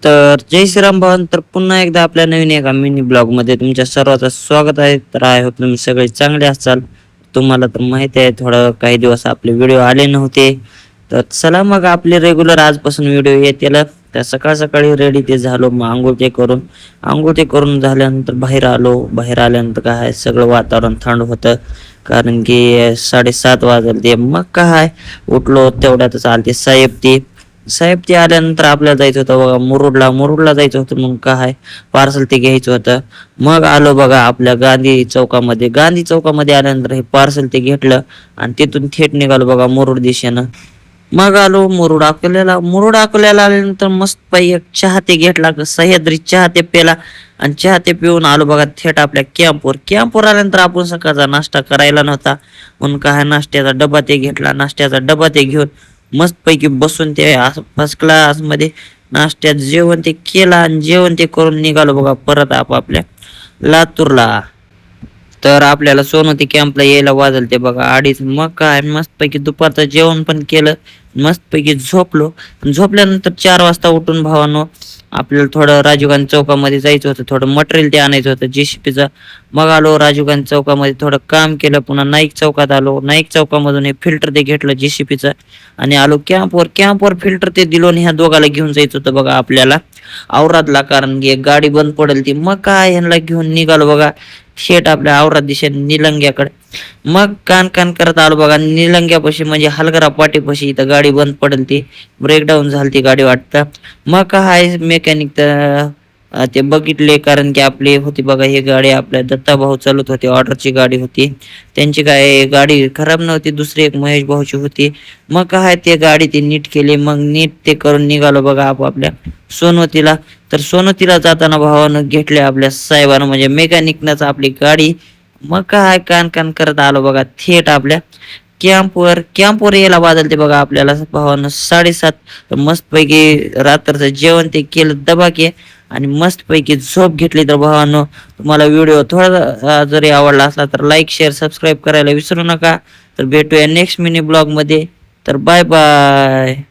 तर जय श्रीराम भावन. तर पुन्हा एकदा आपल्या नवीन एका मिनी ब्लॉग मध्ये तुमच्या सर्वांचं स्वागत आहे. तर आय होप तुम्ही सगळे चांगले असाल. तुम्हाला तर माहिती आहे थोडं काही दिवस आपले व्हिडिओ आले नव्हते. तर चला मग आपले रेग्युलर आजपासून व्हिडिओ येतील. तर सकाळ सकाळी रेडी ते झालो, मग आंघोळ ते करून झाल्यानंतर बाहेर आलो. बाहेर आल्यानंतर काय सगळं वातावरण थंड होतं, कारण की 7:30 वाजले ते. मग काय उठलो तेवढ्यातच आलते साहेब ते आल्यानंतर आपल्याला जायचं होतं बघा मुरुडला जायचं होतं. मग काय पार्सल ते घ्यायचं होतं. मग आलो बघा आपल्या गांधी चौकामध्ये आल्यानंतर हे पार्सल ते घेतलं आणि तिथून थेट निघालो बघा मुरुड दिशेनं. मग आलो मुरुड अकोल्याला आल्यानंतर मस्त पायी एक चहा ते घेतला, सह्याद्री चहा ते पेला आणि चहा ते पिऊन आलो बघा थेट आपल्या कॅम्पवर आल्यानंतर आपण सकाळचा नाश्ता करायला नव्हता, म्हणून काय नाश्त्याचा डबा ते घेऊन मस्त पैकी बसून ते फर्स्ट क्लास मध्ये नाश्त्यात जेवण ते केला आणि जेवण ते करून निघालो बघा परत आपापल्या लातूरला. तर आपल्याला सोनोती कॅम्पला यायला वाजल ते बघा 2:30. मग काय मस्त पैकी दुपारचं जेवण पण केलं, मस्त पैकी झोपल्यानंतर 4 वाजता उठून भावानो आपल्याला थोडं राजीव गांधी चौकामध्ये जायचं होतं, थोडं मटेरियल ते आणायचं होतं JCPचं. मग आलो राजीव गांधी चौकामध्ये थोडं काम केलं, पुन्हा नाईक चौकात आलो. नाईक चौकामधून हे फिल्टर ते घेतलं JCPचं आणि आलो कॅम्पवर फिल्टर ते दिलो आणि ह्या दोघाला घेऊन जायचं होतं बघा आपल्याला औरादला, कारण की एक गाडी बंद पडेल ती. मग काय ह्यांना घेऊन निघालो बघा शेट आपल्या औराद दिशेने निलंग्याकडे. मग कान करत आलो बघा निलंग्यापाशी, म्हणजे हलगरा पाटीपाशी. इथं गाडी बंद पडेल ती, ब्रेकडाऊन झाली ती गाडी वाटतं. मग काय मेकॅनिक ते बघितले, कारण की आपली होती बघा ही गाडी आपल्या दत्ता भाऊ चालत होती, ऑर्डरची गाडी होती त्यांची. काय गाडी खराब नव्हती, दुसरी एक महेश भाऊची होती. मग काय ते गाडी ती नीट केली, मग नीट ते करून निघालो बघा आपापल्या सोनवतीला. तर सोनवतीला जाताना भावानं घेतले आपल्या साहेबानं, म्हणजे मेकॅनिकनंच आपली गाडी. मग काय कान करत आलो बघा थेट आपल्या कॅम्पवर यायला वाजलते बघा आपल्याला भावानं 7:30. मस्त पैकी रात्रचं जेवण ते केलं दबाके आणि मस्त पैकी झोप घेतली. तर भावानं तुम्हाला व्हिडिओ थोडा जरी आवडला असला तर लाईक शेअर सबस्क्राईब करायला विसरू नका. तर भेटूया नेक्स्ट मिनी ब्लॉग मध्ये. तर बाय बाय.